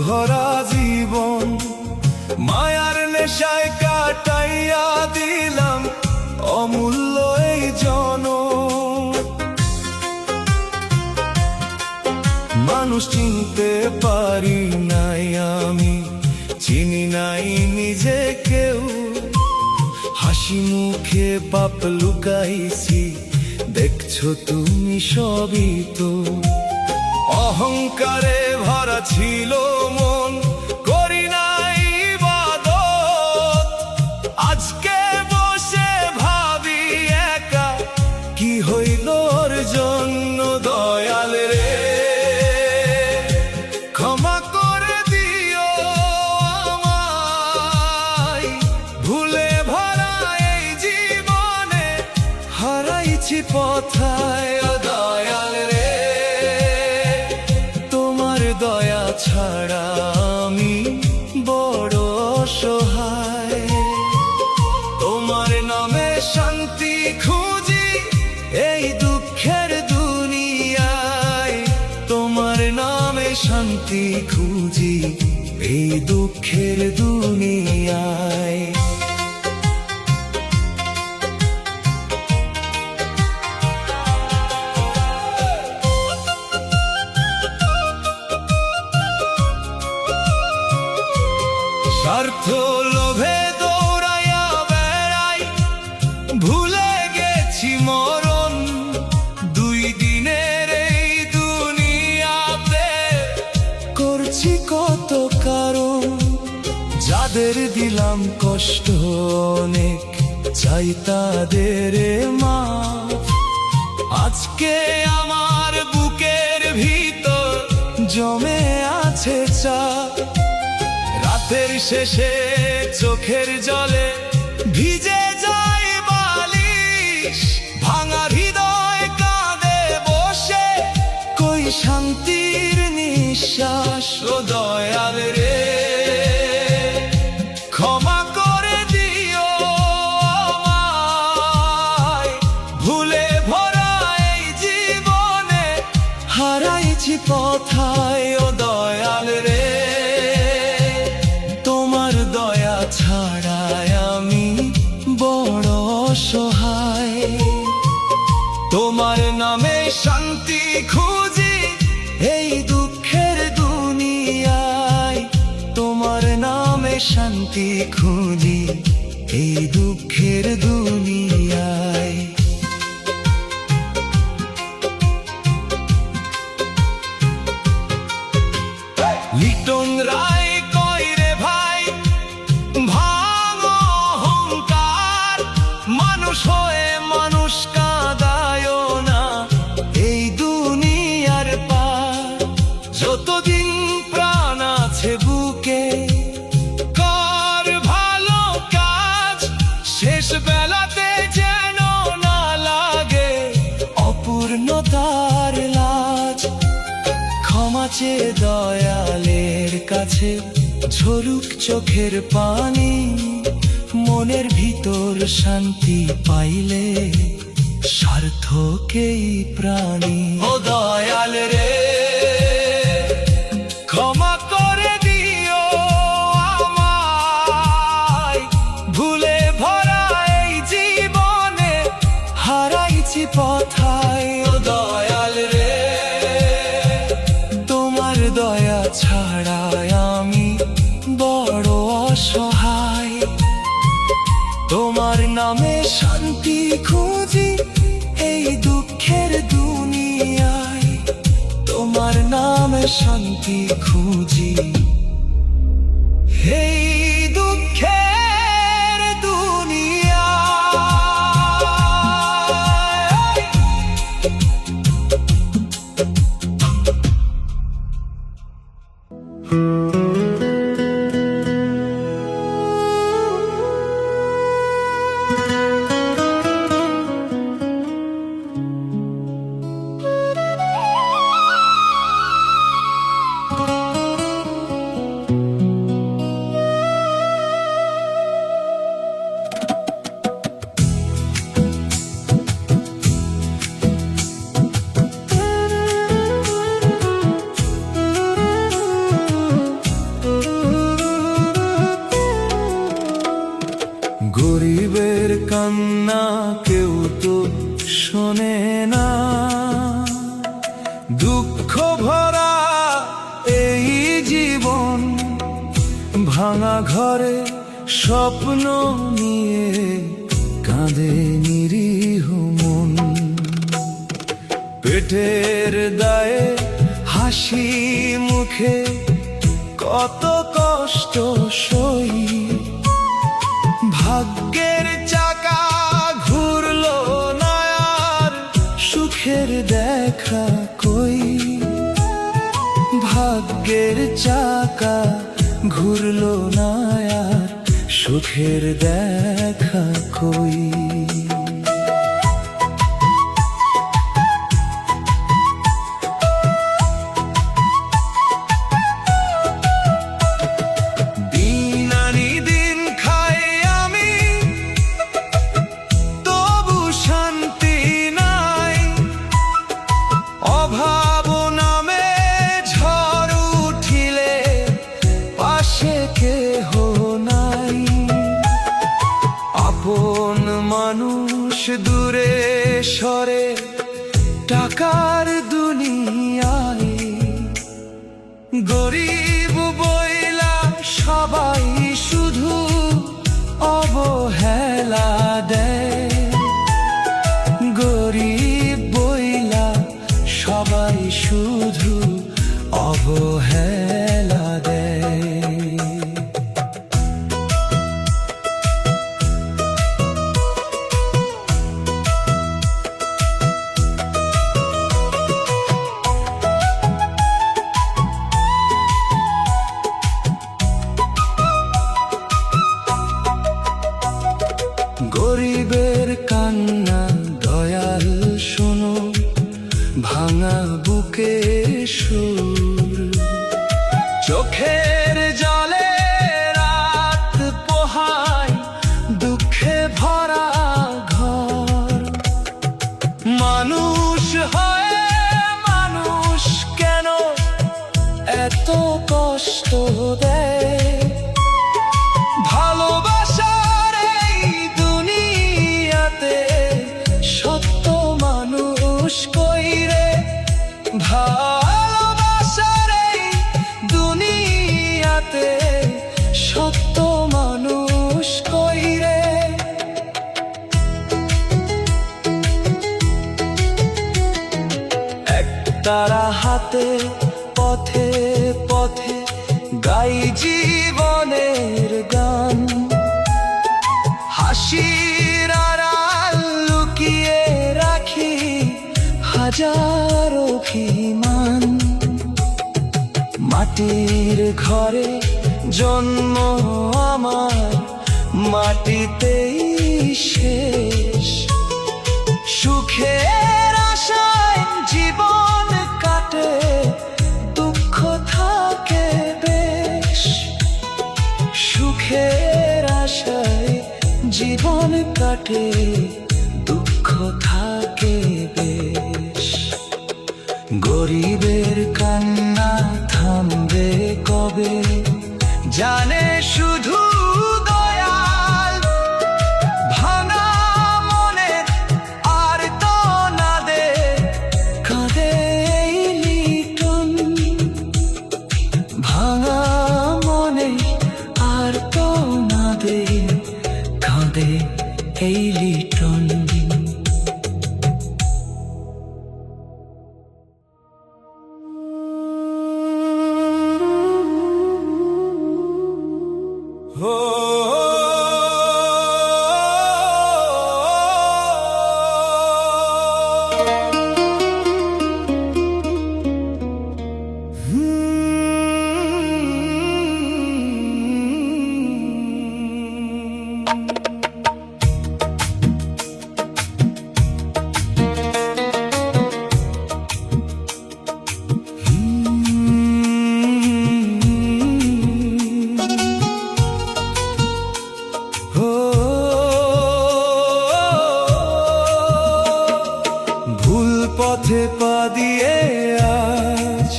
ভরা জীবন মায়ার নেশায় কাটাইয়া দিলাম অমূল্য এই জনম। মানুষ চিনতে পারি নাই আমি, চিনি নাই নিজে কেউ। হাসি মুখে পাপ লুকাইছি, দেখছো তুমি সবই তো। অহংকারে ভরা ছিল মন, করি নাই ইবাদত। আজকে বসে ভাবি একা, কি হইল ওর জন্য দয়াল রে। ক্ষমা করে দিও আমায়, ভুলে ভরা এই জীবনে হারাইছি পথায়। ও দয়াল রে, তোমার দয়া ছাড়া আমি বড় অসহায়। তোমার নামে শান্তি খুঁজি এই দুঃখের দুনিয়ায়। তোমার নামে শান্তি খুঁজি এই দুঃখের দুনিয়ায়। স্বার্থ লোভে দৌড়াইয়া বেড়াই, ভুলে গেছি মরণ। দুই দিনের এই দুনিয়াতে করছি কত কারণ। যাদের দিলাম কষ্ট অনেক, চাই তাদের মাফ। আজকে আমার বুকের ভিতর জমে আছে চাপ। রাতের শেষে চোখের জলে ভিজে যায় বালিশ। ভাঙা হৃদয় কাঁদে বসে, কই শান্তির নিঃশ্বাস। ও দয়াল রে, ক্ষমা করে দিও আমায়, ভুলে ভরা এই জীবনে হারাইছি পথায়। ও দয়াল রে, দয়া ছাড়াই আমি বড় অসহায়। তোমার নামে শান্তি খুঁজি এই দুঃখের দুনিয়ায়। তোমার নামে শান্তি খুঁজি এই দুঃখের দুনিয়ায়। লিটন রায় কয় রে ভাই, ভাঙো অহংকার। মানুষ হয়ে মানুষ কাঁদায় না এই দুনিয়ার পার। যতদিন প্রাণ আছে বুকে কর ভালো কাজ। শেষ বেলাতে যেন না লাগে অপূর্ণতার লাজ। ক্ষমা চেয়ে দয়ালের কাছে ঝরুক চোখের পানি। মনের ভিতর শান্তি পাইলে সার্থকেই প্রাণী। ও দয়াল রে, ক্ষমা করে দিও আমায়, ভুলে ভরা এই জীবনে হারাইছি পথায়। ও দয়াল রে, তোমার দয়া ছাড়া আমি বড় অসহায়। তোমার নামে শান্তি খুঁজি এই দুঃখের দুনিয়ায়। তোমার নামে শান্তি খুঁজি এই দুঃখের দুনিয়ায়। ভাঙা ঘরে স্বপ্ন নিয়ে কাঁদে নিরীহ মন, পেটের দায়ে হাসি মুখে কত কষ্ট সই। ভাগ্যের চাকা ঘুরলো না আর সুখের দেখা কই, ভাগ্যের চাকা ঘুরলো না আর সুখের দেখা কই। দিন আনি দিন খাই আমি, তবু শান্তি নাই। অভাব নামে ঝড় উঠিলে পাশে কেহ নাই। আপন মানুষ দূরে সরে টাকার দুনিয়ায়, গরিব বইলা সবাই শুধু অবহেলা দেয়। গরিব বইলা সবাই শুধু অবহেলা দেয়। গরিবের কান্না দয়াল শোনো, ভাঙা বুকে সুর। চোখের জলে রাত পোহায় দুঃখে ভরা ঘর। মানুষ হয়ে মানুষ কেন এত কষ্ট দেয়? ভালোবাসার এই দুনিয়াতে সত্য মানুষ কই রে? ভালোবাসার এই দুনিয়াতে সত্য মানুষ কই রে? একতারা হাতে পথে পথে গাই জীবনের গান। হাসির আড়াল লুকিয়ে রাখি হাজার অভিমান। মাটির ঘরে জন্ম আমার, মাটিতেই শেষ। সুখের আশায় জীবন কাটে, দুঃখ থাকে বেশ। সুখের আশায় জীবন কাটে, দুঃখ থাকে বেশ। গরিবের কান্না থামবে কবে? জানে শুধু দয়াল। ভাঙা মনে আর তো না দে কাঁদে এই লিটন। ভাঙা মনে আর তো না দে কাঁদে এই লিটন। পথে পা দিয়ে আজ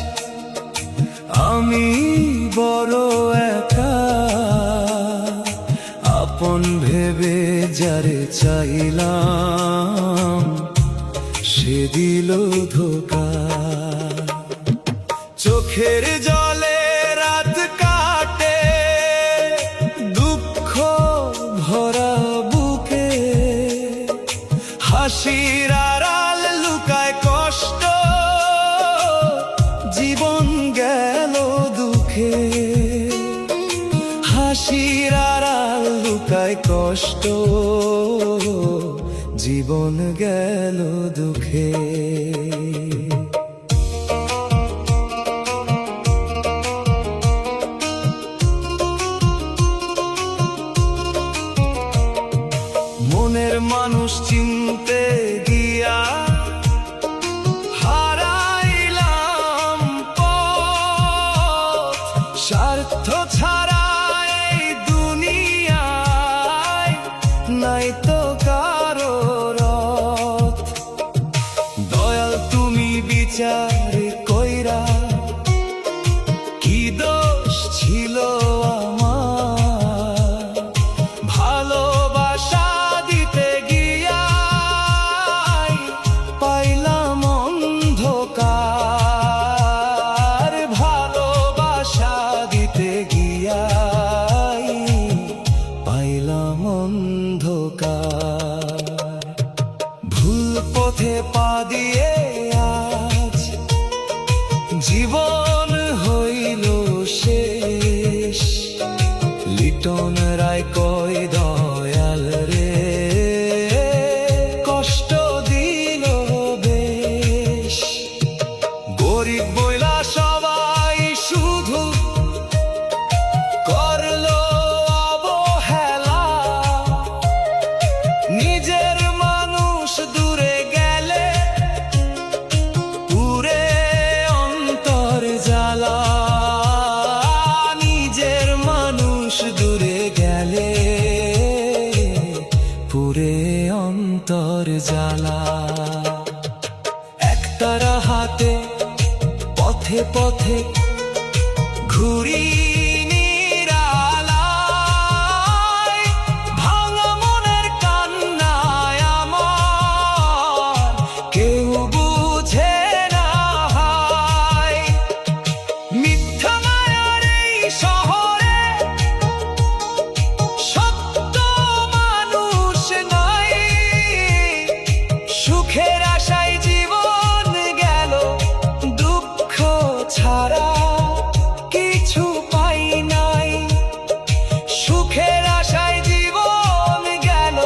আমি বড় একা। আপন ভেবে যারে চাইলাম সে দিল ধোঁকা। চোখের জলে রাত কাটে দুঃখে, হাসির আড়াল লুকায় কষ্ট, জীবন গেল দুঃখে। মনের মানুষ চিনতে গিয়া হারাইলাম পথ, স্বার্থ ছাড়া এই দুনিয়ায় নাই তো কারো রথ। দয়াল তুমি বিচার কইরা, কি দোষ ছিল আমার, ভালোবাসা দিতে গিয়া পাইলাম অন্ধকার, ভালোবাসা দিতে গিয়া পাইলাম অন্ধকার। ভুল পথে পা দিয়ে আজ জীবন হইল শেষ, লিটন রায় কয় দয়াল রে কষ্ট দিল বেশ। গরিব বইলা সবাই শুধু করলো অবহেলা, নিজের মানুষ দূরে গেলে পুরে অন্তর জ্বালা, নিজের মানুষ দূরে গেলে পুরে অন্তর জ্বালা। একতারা হাতে পথে পথে ঘুরি নিরালায়, ভাঙা মনের কান্নায় আমার কেউ বুঝে না হয়। মিথ্যা মায়ার এই শহরে সত্য মানুষ নাই, সুখের আশায় জীবন গেল, দুঃখ ছাড়া কিছু পাই নাই। সুখের আশায় জীবন গেল,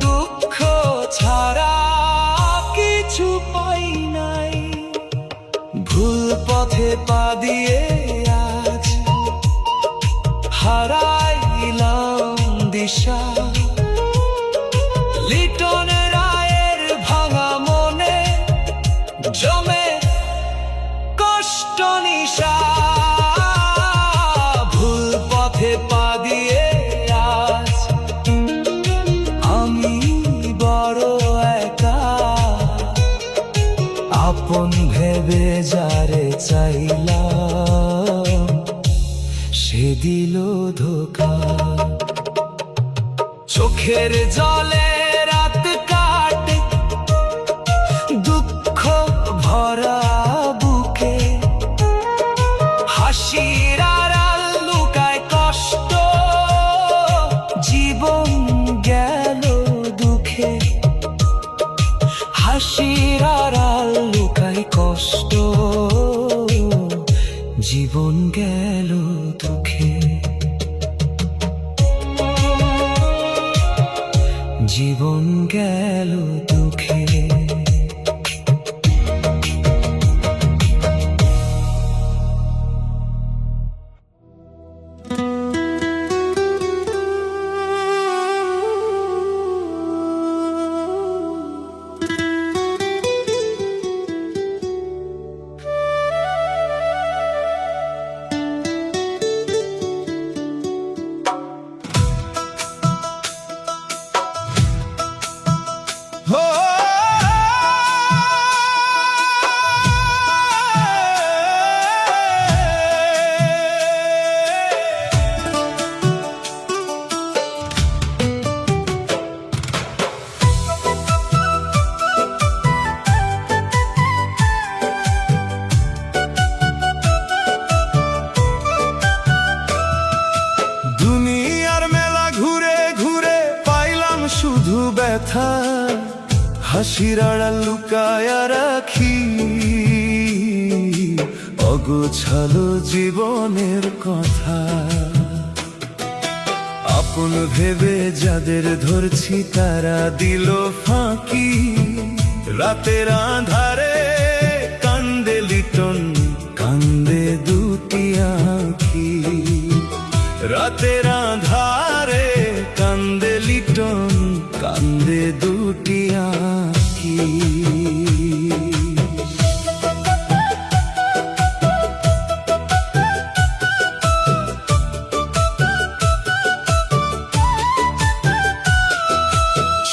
দুঃখ ছাড়া কিছু পাই নাই। ভুল পথে পা দিয়ে আজ হারাইলাম দিশা, লিটন রায়ের ভাঙা মনে জমে কষ্ট নিশা। ভুল পথে পা দিয়ে আজ আমি বড় একা, আপন ভেবে যারে চাইলাম সে দিল ধোঁকা। চোখের জলে রাত কাটে দুঃখ ভরা বুকে, হাসির আড়াল লুকায় কষ্ট, জীবন গেল দুঃখে। হাসির আড়াল লুকায় কষ্ট, জীবন গেল দুঃখে। জীবন গেল দুঃখে। ব্যথা হাসির আড়াল লুকায়া রাখি, অগোছালো জীবনের কথা। আপন ভেবে যাদের ধরছি তারা দিল ফাঁকি। রাতের আঁধারে কান্দে লিটন, কান্দে দুটি আঁখি। রাতের আঁধারে কান্দে লিটন, কান্দে দুটি আঁখি।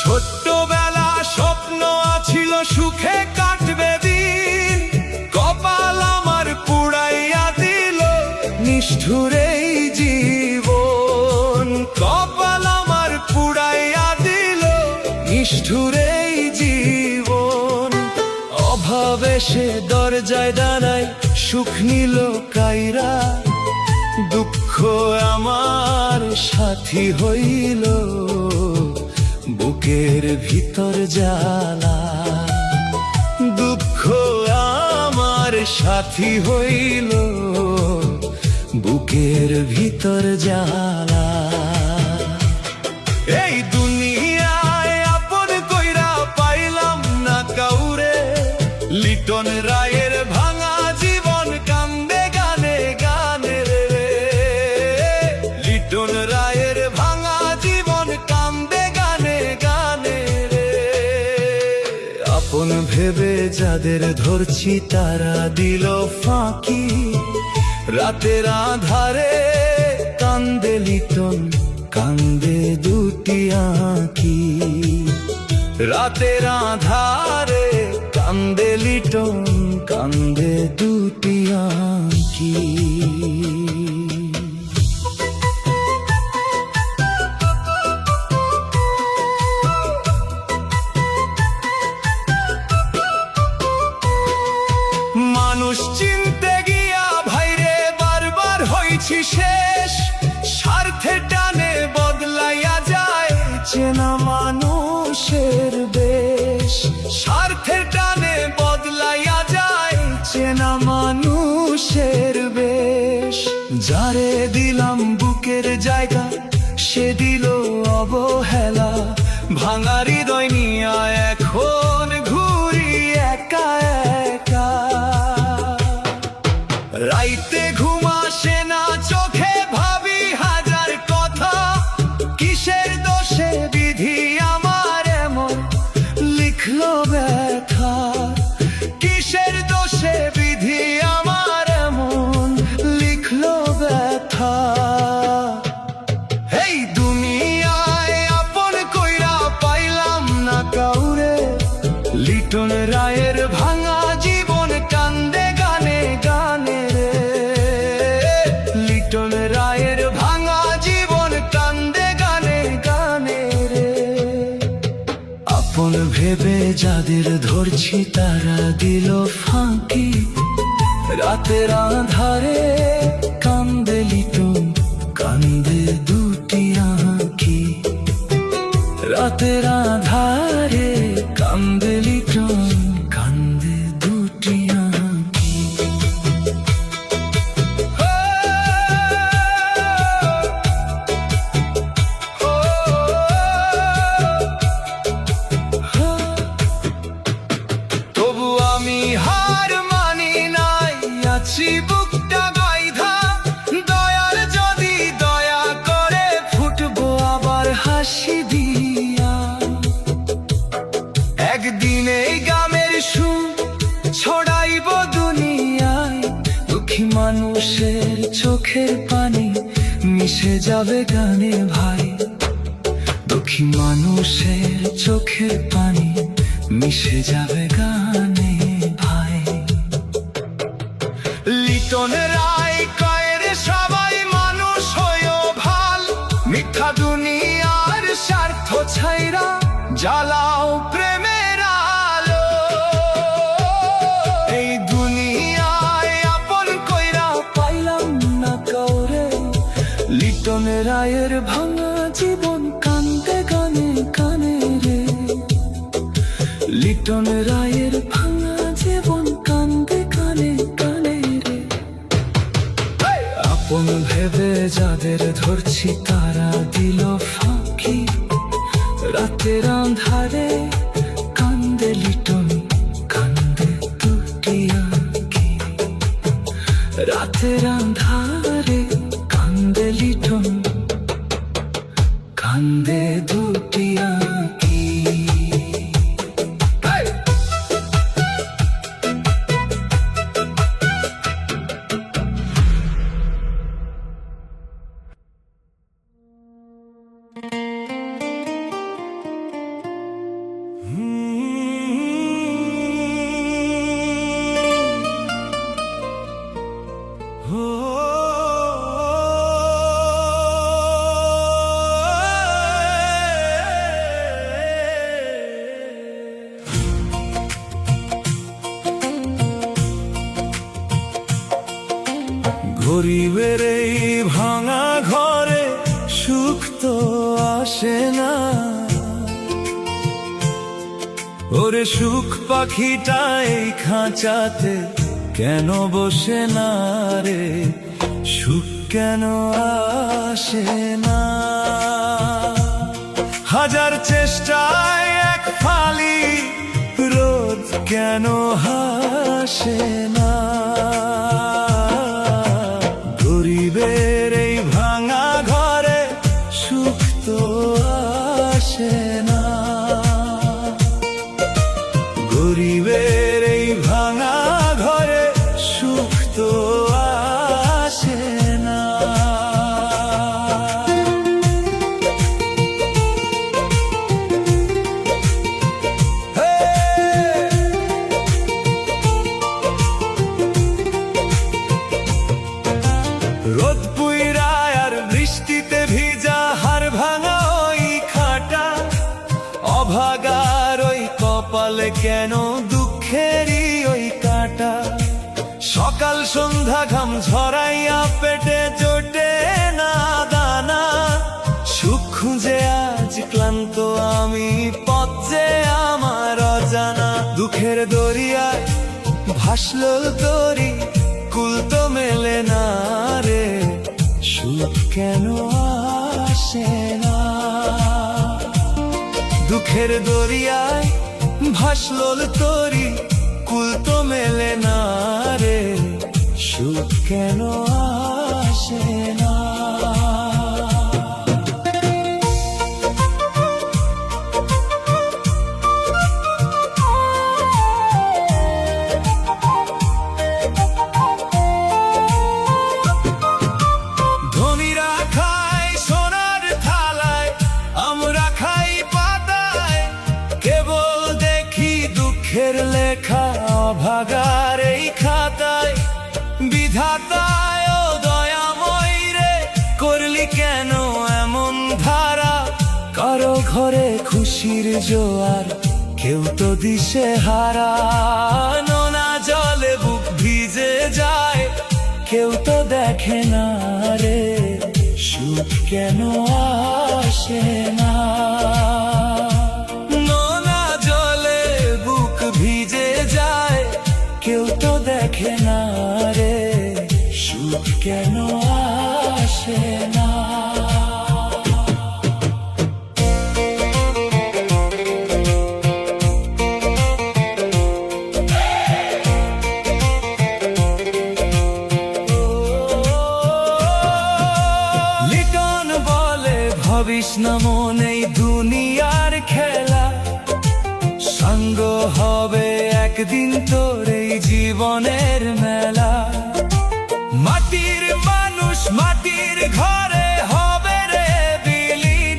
ছোট্টবেলা স্বপ্ন আছিল সুখে কাটবে দিন, কপাল আমার পুড়াইয়া দিল নিষ্ঠুর এই জীবন। কপাল আমার পুড়াইয়া দিল নিষ্ঠুর এই জীবন। অভাবে সে দরজায় দাঁড়ায় সুখ নিল কাইরা, দুঃখ আমার সাথী হইল বুকের ভিতর জ্বালা। দুঃখ আমার সাথী হইল বুকের ভিতর জ্বালা। এই দুনিয়ায় আপন কইরা পাইলাম না কাউরে, লিটন রায়ের ভাঙা জীবন কান্দে গানে গানে রে। লিটন রায়ের ভাঙা জীবন কান্দে গানে গানে রে। আপন ভেবে যাদের ধরছি তারা দিল ফাঁকি। রাতের আঁধারে কান্দে লিটন, কান্দে দুটি আঁখি। রাতের আঁধারে কান্দে লিটন, কান্দে দুটি আঁখি। মানুষ চিনতে গিয়া ভাইরে বারবার হইছি শেষ। স্বার্থে টানে বদলাইয়া যায় চেনা মানুষের বেশ। স্বার্থে টানে বদলাইয়া যায় চেনা মানুষের বেশ। যারে দিলাম বুকের জায়গা সে দিল অবহেলা। ভাঙা হৃদয় নিয়া এখন ঘুরি একা একা। রাইতে ঘুম আসে না চোখে ভাবি হাজার কথা। কিসের দোষে বিধি আমার এমন লিখলো ব্যথা। কিসের দোষে বিধি আমার এমন লিখলো ব্যথা। এই দুনিয়ায় আপন কইরা পাইলাম না কাউরে, লিটন রায়ের ভাঙা জীবন কান্দে গানে গানে রে। লিটন রায়ের ভাঙা জীবন কান্দে গানে গানে রে। আপন ভেবে যাদের ধরছি তারা দিল ফাঁকি। রাতের আঁধারে কান্দে লিটন, কান্দে দুটি আঁখি। রাতের আঁধারে কান্দে লিটন, কান্দে দুটি আঁখি। তবু আমি হার মানি নাই, আছি বুকটা বাইধা। দয়ার যদি দয়া করে ফুটবো আবার হাসি দিয়া। একদিন এই গ্রামের সুর ছড়াইব দুনিয়ায়। দুঃখী মানুষের চোখের পানি মিশে যাবে গানে ভাই। দুঃখী মানুষের চোখের পানি মিশে যাবে গানে ভাই। লিটন রায় কয়ের সবাই মানুষ হয়েও ভাল। মিথ্যা দুনিয়ার স্বার্থ ছাইরা জ্বালাও প্রেমের আলো। এই দুনিয়ায় আপন কইরা পাইলাম না কাউরে, লিটন রায়ের ভাঙা জীবন কান্দে গানে গানে রে। লিটন রায়ের ভাঙা জীবন কান্দে গানে গানে রে। ভেবে যাদের ধরছি তারা দিল ফাঁকি। রাতের আঁধারে কান্দে লিটন, কান্দে দুটি আঁখি। রাতের আঁধারে কান্দে লিটন, কান্দে দুটি আঁখি। গরিবের এই ভাঙা ঘরে সুখ তো আসে না, ওরে সুখ পাখিটা এই খাঁচাতে কেন বসে না রে, সুখ কেন আসে না। হাজার চেষ্টায় এক ফালি রোদ কেন হাসে না। গরিবের এই ভাঙা ঘরে সুখ তো আসে না, গরিবের এই ভাঙা ঘরে সুখ তো আসে না। রোদ পুইরায় আর বৃষ্টিতে ভিজা হাড় ভাঙা ওই খাটা, অভাগার ওই কপালে কেন দুঃখেরই ওই কাটা। সকাল সন্ধ্যা ঘাম ঝরাইয়া পেটে জোটে না দানা, সুখ খুঁজে আজ ক্লান্ত আমি, পথ যে আমার অজানা। দুঃখের দরিয়ায় ভাসলো তরি, কুল তো মেলে না রে, সুখ কেন আসে না। দুঃখের দরিয়ায় ভাসলো তরি, কুল তো মেলে না রে, সুখ কেন আসে না। দুঃখের লেখা অভাগার এই খাতায়, বিধাতায় ও দয়াময় রে, করলি কেন এমন ধারা। কারো ঘরে খুশির জোয়ার, কেউ তো দিশে হারা। নোনা জলে বুক ভিজে যায়, কেউ তো দেখে না রে, সুখ কেন আসে না। ভিজে যায়, কেউ তো দেখে না রে, সুখ কেন আসে না। লিটন বলে ভাবিস না মন এই দুনিয়ার খেলা, সঙ্গ হবে একদিন তোর এই জীবনের মেলা। মাটির মানুষ মাটির ঘরে হবে রে বিলীন,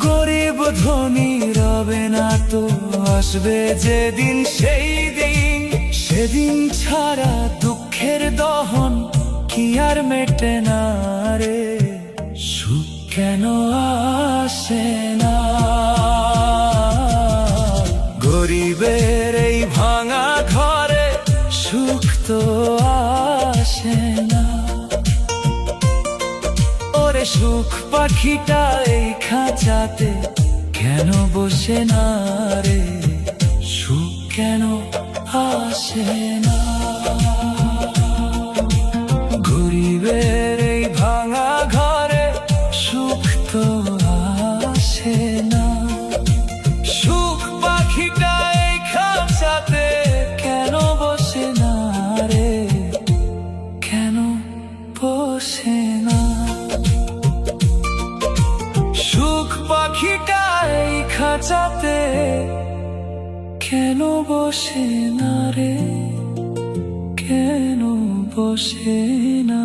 গরিব ধনী রবে না তো, আসবে যেদিন সেই দিন। সেদিন ছাড়া দুঃখের দহন কি আর মেটে না রে, সুখ কেন আসে না। গরিবের এই ভাঙা ঘরে সুখ তো আসে না, ওরে সুখ পাখিটা এই খাঁচাতে কেন বসে না রে, সুখ কেন আসে না। গরিবের না। সুখ পাখিটা এই খাঁচাতে কেন বসে না রে, কেন বসে না?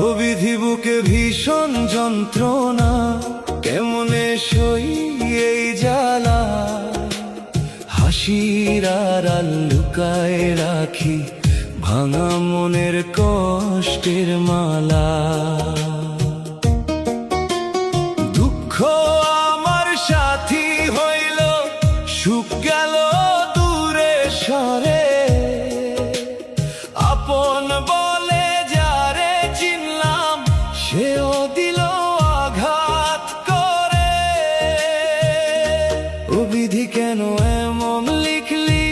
ও বিধি বুকে ভীষণ যন্ত্রণা, কেমনে সই এই জ্বালা। হাসির আড়াল লুকায় রাখি ভাঙা মনের কষ্টের মালা। দুঃখ আমার সাথী হইল, সুখ গেল দূরে সরে। আপন বলে যারে চিনলাম, সেও দিল আঘাত করে। ও বিধি কেন এমন লিখলি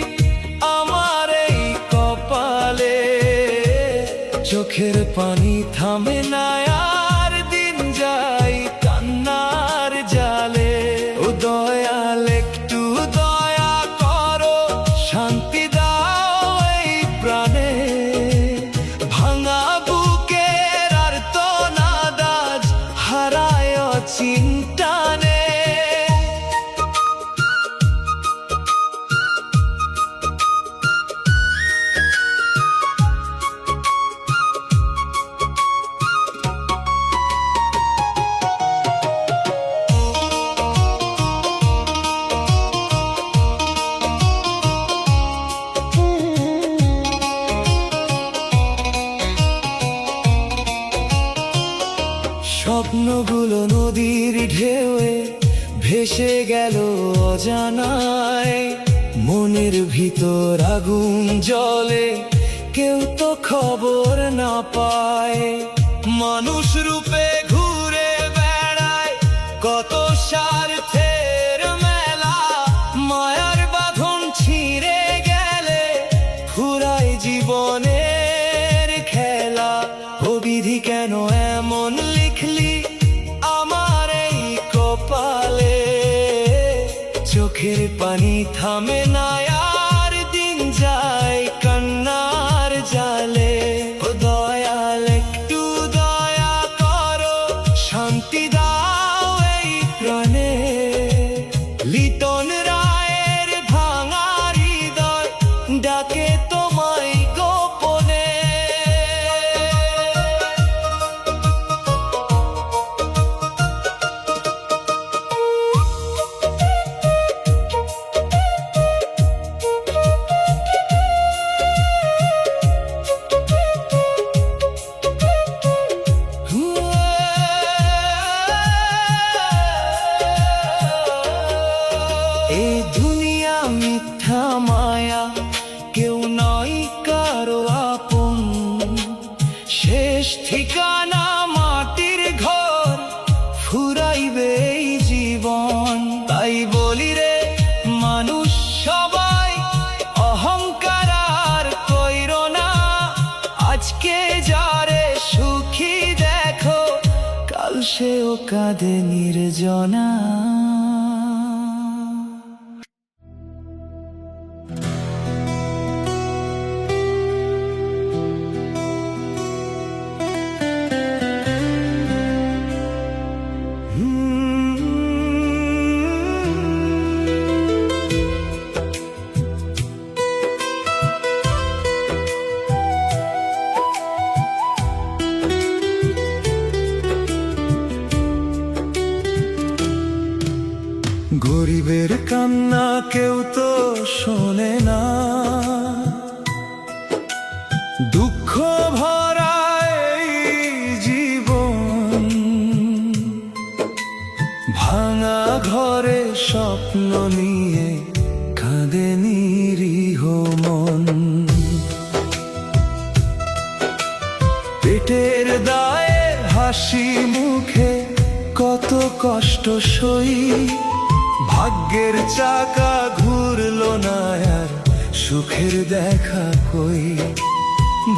আমার এই কপালে? চোখের পানি থামে না আর, দিন যায় কান্নার জালে। ও দয়াল একটু দয়া করো, শান্তি দাও এই প্রাণে। ভাঙা বুকের আর তো নাদাজ হারায় চিন্তানে। স্বপ্নগুলো নদীর ঢেউয়ে ভেসে গেল অজানায়। মনের ভিতর আগুন জ্বলে, কেউ তো খবর না পায়। মানুষ রূপে ঘুরে বেড়ায় কত স্বার্থের মেলা। মায়ার বাঁধন ছিঁড়ে গেলে ফুরায় জীবনের খেলা। ও বিধি কেন এমন লিখলি আমার এই কপালে? চোখের পানি থামে না আর, দিন যায় কান্নার জালে। ও দয়াল একটু দয়া করো, শান্তি দাও এই প্রাণে। লিটন রায়ের ভাঙা হৃদয় ডাকে তোমায় গোপনে। এই দুনিয়া মিথ্যা মায়া, কেউ নয় কারো আপন। শেষ ঠিকানা মাটির ঘর, ফুরাইবে এই জীবন। তাই বলি রে মানুষ সবাই, অহংকার আর কইরো না। আজকে যারে সুখী দেখো, কাল সেও কাঁদে নির্জনা। কষ্ট সই, ভাগ্যের চাকা ঘুরলো না আর সুখের দেখা কই।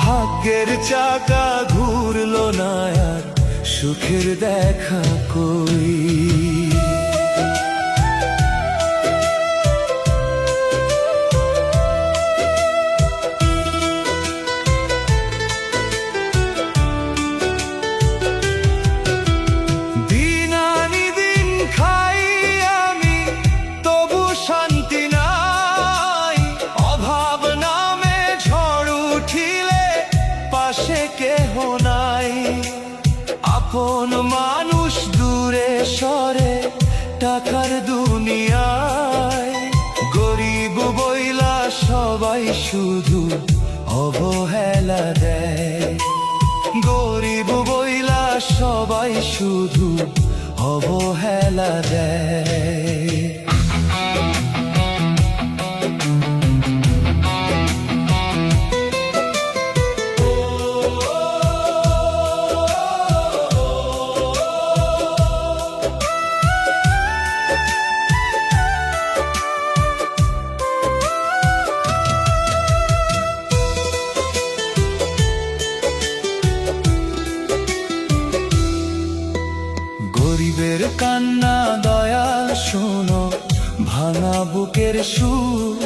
ভাগ্যের চাকা ঘুরলো না আর সুখের দেখা কই। কেহ নাই, আপন মানুষ দূরে সরে টাকার দুনিয়ায়। গরিব বইলা সবাই শুধু অবহেলা দেয়, গরিব বইলা সবাই শুধু অবহেলা দেয়। গরিবের কান্না দয়াল শোনো, ভাঙা বুকের সুর।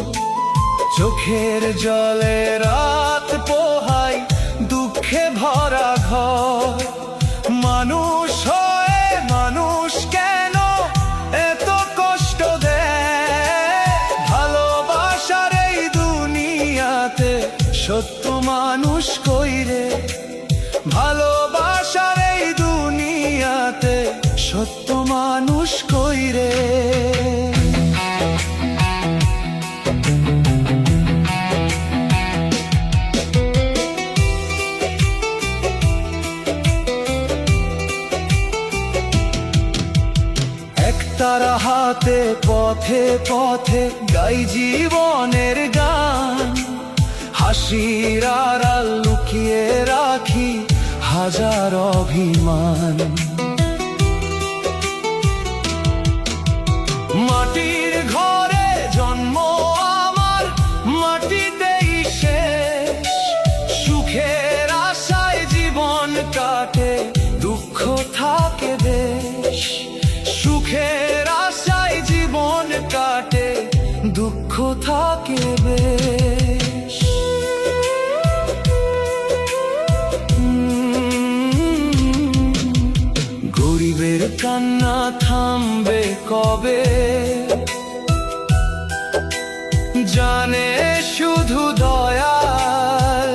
চোখের জলে রাত পোহাই, দুঃখে ভরা ঘর। মানুষ হয়ে মানুষ কেন এত কষ্ট দেয়? ভালোবাসার এই দুনিয়াতে সত্য মানুষ কইরে, ভালোবাসার এই দুনিয়াতে সত্য মানুষ কইরে। একতারা হাতে পথে পথে গাই জীবনের গান। হাসির আড়াল লুকিয়ে রাখি হাজার অভিমান। মাটির ঘরে জন্ম আমার, মাটিতেই শেষ। সুখের আশায় জীবন কাটে, দুঃখ থাকে বেশ। সুখের আশায় জীবন কাটে, দুঃখ থাকে বেশ। গরিবের কান্না থামবে কবে? জানে শুধু দয়াল।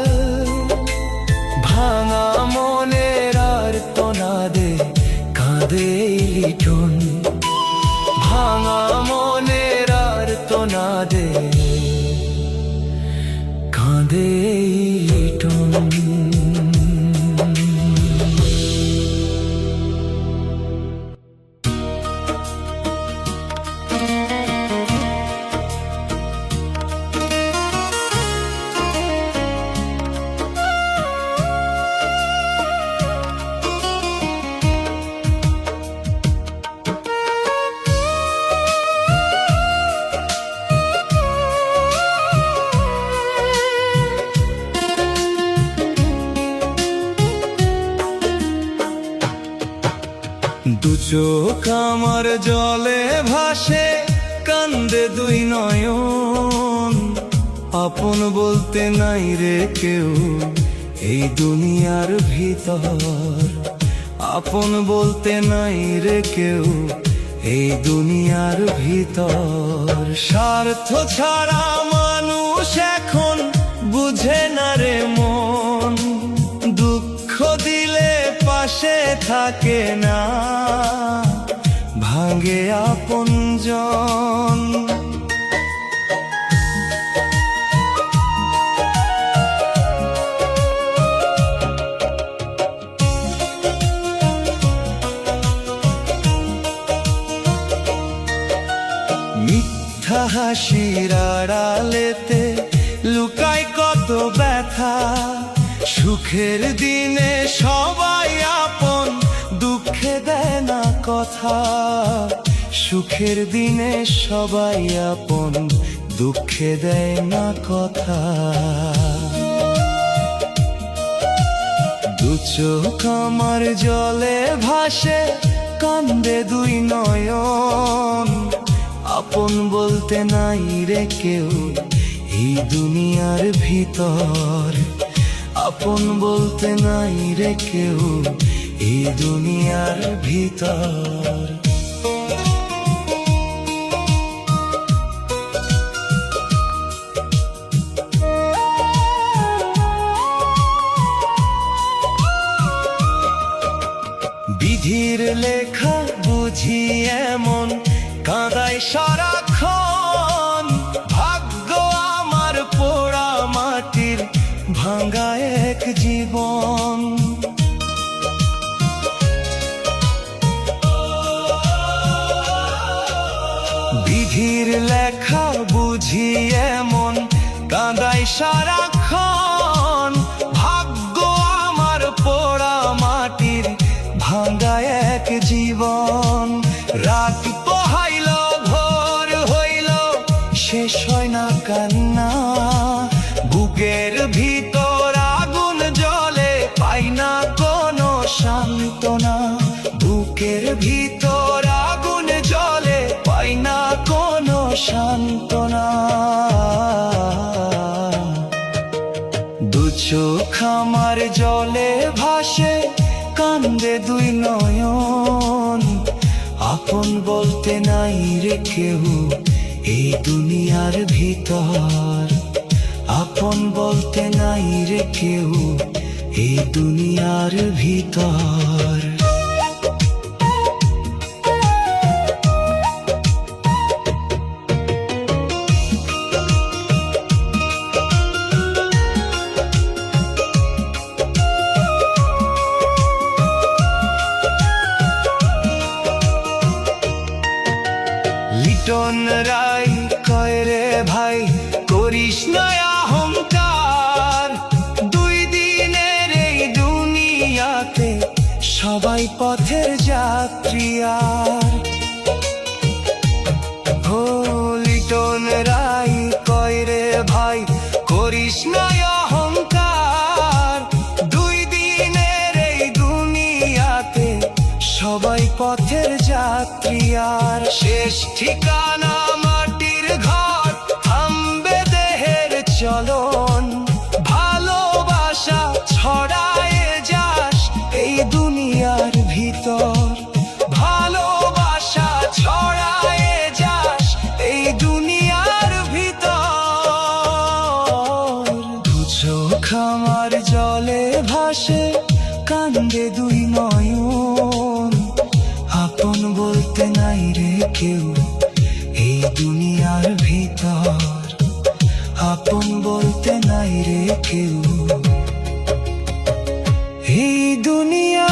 ভাঙা মনের আর্তনাদে কাঁদে লিটন, ভাঙা মনের আর্তনাদে কাঁদে লিটন। দু চোখ আমার জলে ভাসে, কান্দে দুই নয়ন। আপন বলতে নাই রে কেউ এই দুনিয়ার ভিতর। আপন বলতে নাই রে কেউ এই দুনিয়ার ভিতর। স্বার্থ ছাড়া মানুষ এখন বুঝে না রে মন। দুঃখ দিলে পাশে থাকে না, ভাঙে আপনজন। মিথ্যা হাসির আড়ালেতে লুকায় কত ব্যথা। সুখের দিনে সবাই আপন, দুঃখে দেয় না কথা। সুখের দিনে সবাই আপন, দুঃখে দেয় না কথা। দু চোখ আমার জলে ভাসে, কান্দে দুই নয়ন। আপন বলতে নাই রে কেউ এই দুনিয়ার ভিতর। আপন বলতে নাই রে কেউ এই দুনিয়ার ভিতর। বিধির লেখা বুঝি এমন, কাঁদায় সারাক্ষণ। ভাগ্য আমার পোড়া মাটির, ভাঙা এক জীবন। বিধির লেখা বুঝি এমন, কাঁদায় সারাক্ষণ। ভাগ্য আমার পোড়া মাটির, ভাঙা এক জীবন। রাত পোহাইল, ভোর হইল, শেষ হয় না কান্না। বুকের ভিতর আগুন জ্বলে, পাই না কোনো সান্ত্বনা। বুকের ভিতর আগুন জ্বলে, পাই না কোনো সান্ত্বনা। দু চোখ আমার জলে ভাসে, কান্দে দুই নয়ন। আপন বলতে নাই রে কেউ এই দুনিয়ার ভিতর। আপন বলতে নাই রে কেউ এই দুনিয়ার ভিতর। লিটন রায় কয় রে ভাই, করিস না অহংকার। দুই দিনের এই দুনিয়াতে সবাই পথের যাত্রী আর। ও লিটন রায় কয় রে ভাই, করিস না অহংকার। দুই দিনের এই দুনিয়াতে সবাই পথের যাত্রী আর। শেষ ঠিকানা মাটির ঘর, থামবে দেহের চলন। ভালোবাসা ছড়ায় যাস এই দুনিয়ার ভিতর। ভালোবাসা ছড়ায় যাস এই দুনিয়ার ভিতর। দু চোখ আমার জলে ভাসে, কান্দে দুই নয়ন। আপন বলতে নাই রে কেউ এই দুনিয়ার ভিতর। আপন বলতে নাই রে কেউ এই দুনিয়া